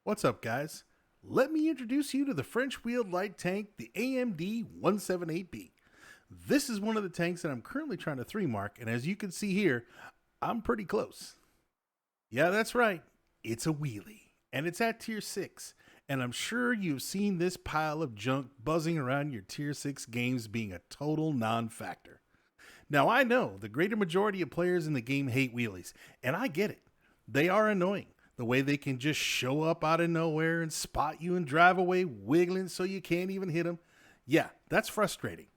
What's up, guys? Let me introduce you to the French-wheeled light tank, the amd178b. This is one of the tanks that I'm currently trying to 3-mark, and as you can see here, I'm pretty close. Yeah, that's right. It's a wheelie, and it's at Tier 6, and I'm sure you've seen this pile of junk buzzing around your Tier 6 games being a total non-factor. Now, I know the greater majority of players in the game hate wheelies, and I get it. They are annoying. The way they can just show up out of nowhere and spot you and drive away wiggling so you can't even hit them. Yeah, that's frustrating.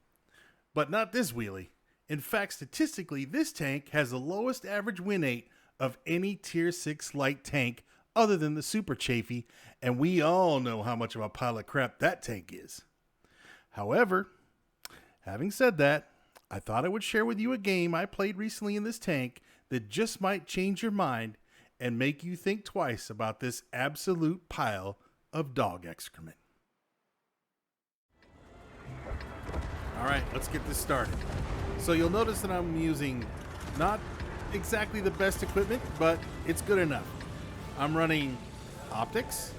But not this wheelie. In fact, statistically, this tank has the lowest average win rate of any Tier 6 light tank other than the Super Chafee, and we all know how much of a pile of crap that tank is. However, having said that, I thought I would share with you a game I played recently in this tank that just might change your mind and make you think twice about this absolute pile of dog excrement. All right, let's get this started. So you'll notice that I'm using not exactly the best equipment, but it's good enough. I'm running optics,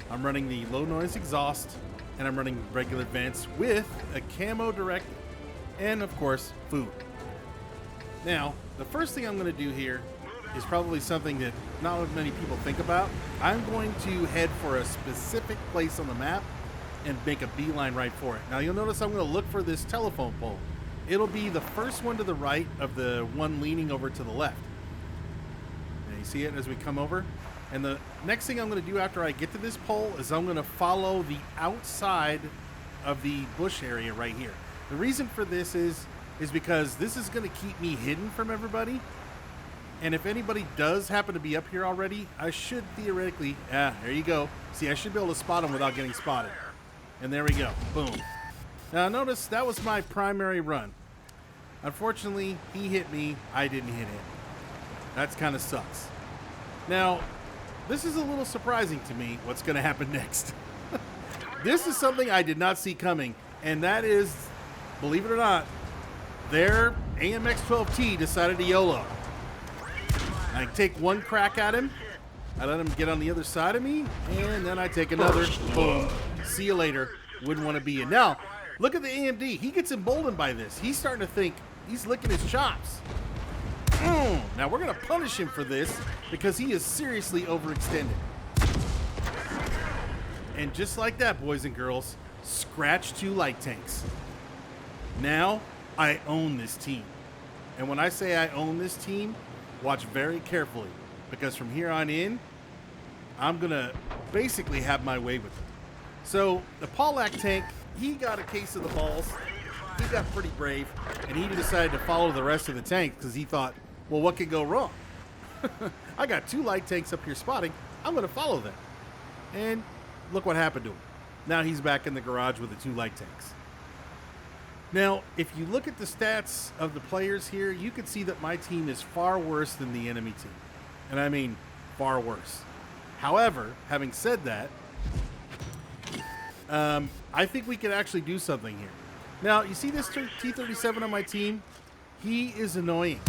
I'm running the low noise exhaust, and I'm running regular vents with a camo direct, and of course, food. Now, the first thing I'm going to do here is probably something that not many people think about. I'm going to head for a specific place on the map and make a beeline right for it. Now you'll notice I'm going to look for this telephone pole. It'll be the first one to the right of the one leaning over to the left. And you see it as we come over? And the next thing I'm going to do after I get to this pole is I'm going to follow the outside of the bush area right here. The reason for this is because this is going to keep me hidden from everybody. And if anybody does happen to be up here already, I should theoretically, there you go. See, I should be able to spot him without getting spotted. And there we go, boom. Now notice that was my primary run. Unfortunately, he hit me, I didn't hit him. That's kind of sucks. Now, this is a little surprising to me, what's gonna happen next. This is something I did not see coming, and that is, believe it or not, their AMX-12T decided to YOLO. I take one crack at him, I let him get on the other side of me, and then I take another, boom, see you later, wouldn't want to be in. Now, look at the AMD, he gets emboldened by this. He's starting to think, he's licking his chops. Now we're going to punish him for this because he is seriously overextended. And just like that, boys and girls, scratch 2 light tanks. Now, I own this team. And when I say I own this team, watch very carefully, because from here on in, I'm going to basically have my way with it. So the Pollack tank, he got a case of the balls. He got pretty brave, and he decided to follow the rest of the tank because he thought, well, what could go wrong? I got 2 light tanks up here spotting. I'm going to follow them. And look what happened to him. Now he's back in the garage with the 2 light tanks. Now, if you look at the stats of the players here, you can see that my team is far worse than the enemy team. And I mean, far worse. However, having said that, I think we can actually do something here. Now, you see this T-37 on my team? He is annoying.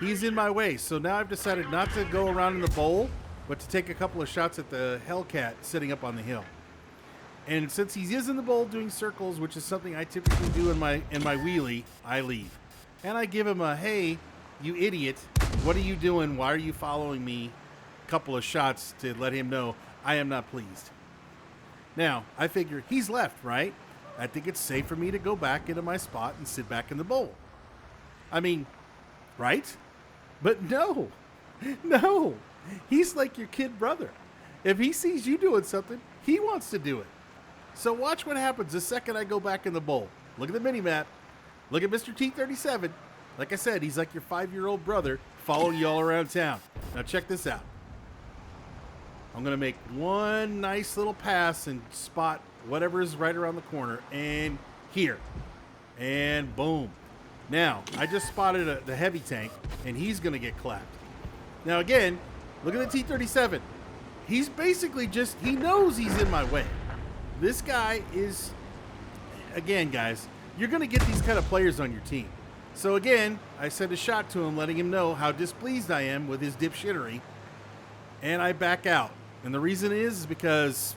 He's in my way. So now I've decided not to go around in the bowl, but to take a couple of shots at the Hellcat sitting up on the hill. And since he is in the bowl doing circles, which is something I typically do in my wheelie, I leave. And I give him a, hey, you idiot, what are you doing? Why are you following me? Couple of shots to let him know I am not pleased. Now, I figure he's left, right? I think it's safe for me to go back into my spot and sit back in the bowl. I mean, right? But no, he's like your kid brother. If he sees you doing something, he wants to do it. So watch what happens the second I go back in the bowl. Look at the mini-map. Look at Mr. T-37. Like I said, he's like your 5-year-old brother following you all around town. Now check this out. I'm going to make one nice little pass and spot whatever is right around the corner. And here. And boom. Now, I just spotted the heavy tank, and he's going to get clapped. Now again, look at the T-37. He's basically just, he knows he's in my way. This guy is, again, guys, you're going to get these kind of players on your team. So again, I sent a shot to him letting him know how displeased I am with his dipshittery, and I back out. And the reason is because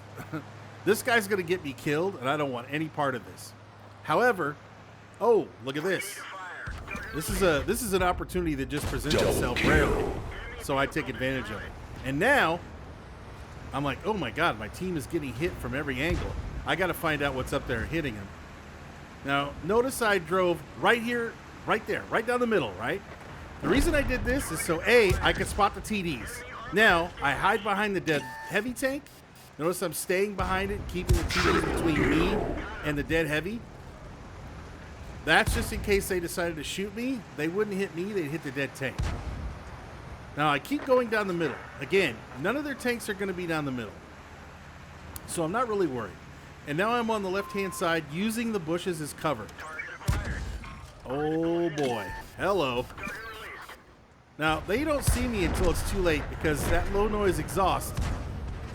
this guy's going to get me killed, and I don't want any part of this. However, oh, look at this. This is an opportunity that just presents itself rarely, so I take advantage of it. And now, I'm like, oh my god, my team is getting hit from every angle. I got to find out what's up there hitting them. Now, notice I drove right here, right there, right down the middle, right? The reason I did this is so A, I could spot the TDs. Now, I hide behind the dead heavy tank. Notice I'm staying behind it, keeping the TDs between me and the dead heavy. That's just in case they decided to shoot me. They wouldn't hit me, they'd hit the dead tank. Now, I keep going down the middle. Again, none of their tanks are going to be down the middle. So I'm not really worried. And now I'm on the left-hand side using the bushes as cover. Oh boy. Hello. Now, they don't see me until it's too late because that low noise exhaust,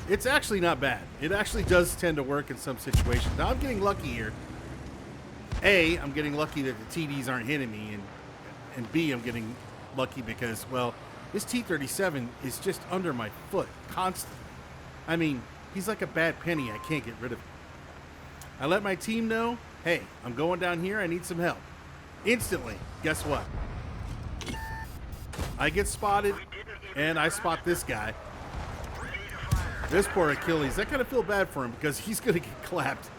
it's actually not bad. It actually does tend to work in some situations. Now, I'm getting lucky here. A, I'm getting lucky that the TDs aren't hitting me, and B, I'm getting lucky because, well, this T-37 is just under my foot constantly. I mean, he's like a bad penny. I can't get rid of him. I let my team know, hey, I'm going down here. I need some help. Instantly, guess what? I get spotted, and I spot this guy. This poor Achilles. I kind of feel bad for him because he's going to get clapped.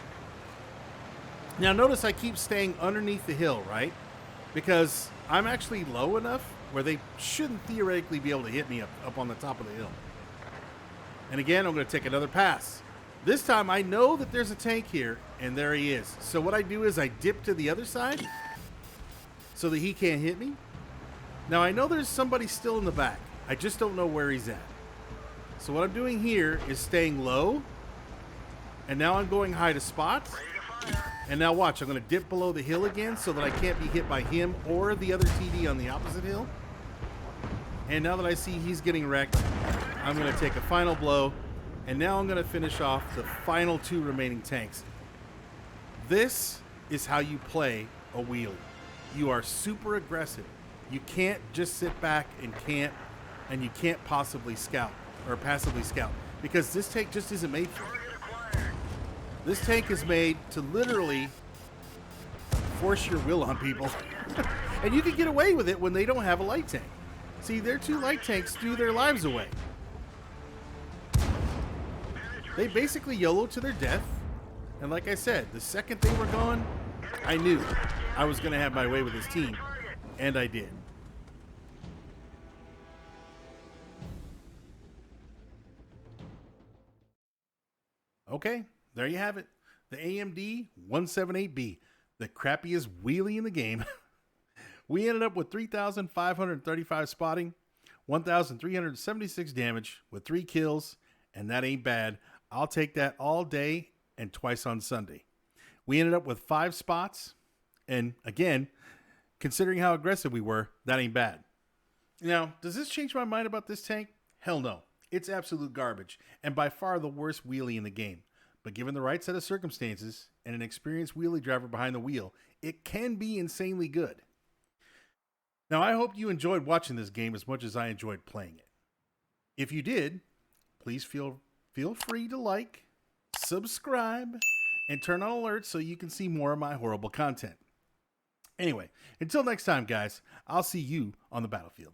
Now, notice I keep staying underneath the hill, right? Because I'm actually low enough where they shouldn't theoretically be able to hit me up on the top of the hill. And again, I'm going to take another pass. This time, I know that there's a tank here, and there he is. So what I do is I dip to the other side so that he can't hit me. Now, I know there's somebody still in the back. I just don't know where he's at. So what I'm doing here is staying low, and now I'm going high to spot. And now watch, I'm going to dip below the hill again so that I can't be hit by him or the other TD on the opposite hill. And now that I see he's getting wrecked, I'm going to take a final blow. And now I'm going to finish off the final two remaining tanks. This is how you play a wheelie. You are super aggressive. You can't just sit back and you can't possibly scout or passively scout because this tank just isn't made for it. This tank is made to literally force your will on people. And you can get away with it when they don't have a light tank. See, their two light tanks threw their lives away. They basically YOLO to their death. And like I said, the second they were gone, I knew I was going to have my way with this team. And I did. Okay, there you have it. The AMD178B, the crappiest wheelie in the game. We ended up with 3,535 spotting, 1,376 damage with 3 kills, and that ain't bad. I'll take that all day and twice on Sunday. We ended up with 5 spots, and again, considering how aggressive we were, that ain't bad. Now, does this change my mind about this tank? Hell no. It's absolute garbage, and by far the worst wheelie in the game. But given the right set of circumstances and an experienced wheelie driver behind the wheel, it can be insanely good. Now, I hope you enjoyed watching this game as much as I enjoyed playing it. If you did, please feel free to like, subscribe, and turn on alerts so you can see more of my horrible content. Anyway, until next time, guys, I'll see you on the battlefield.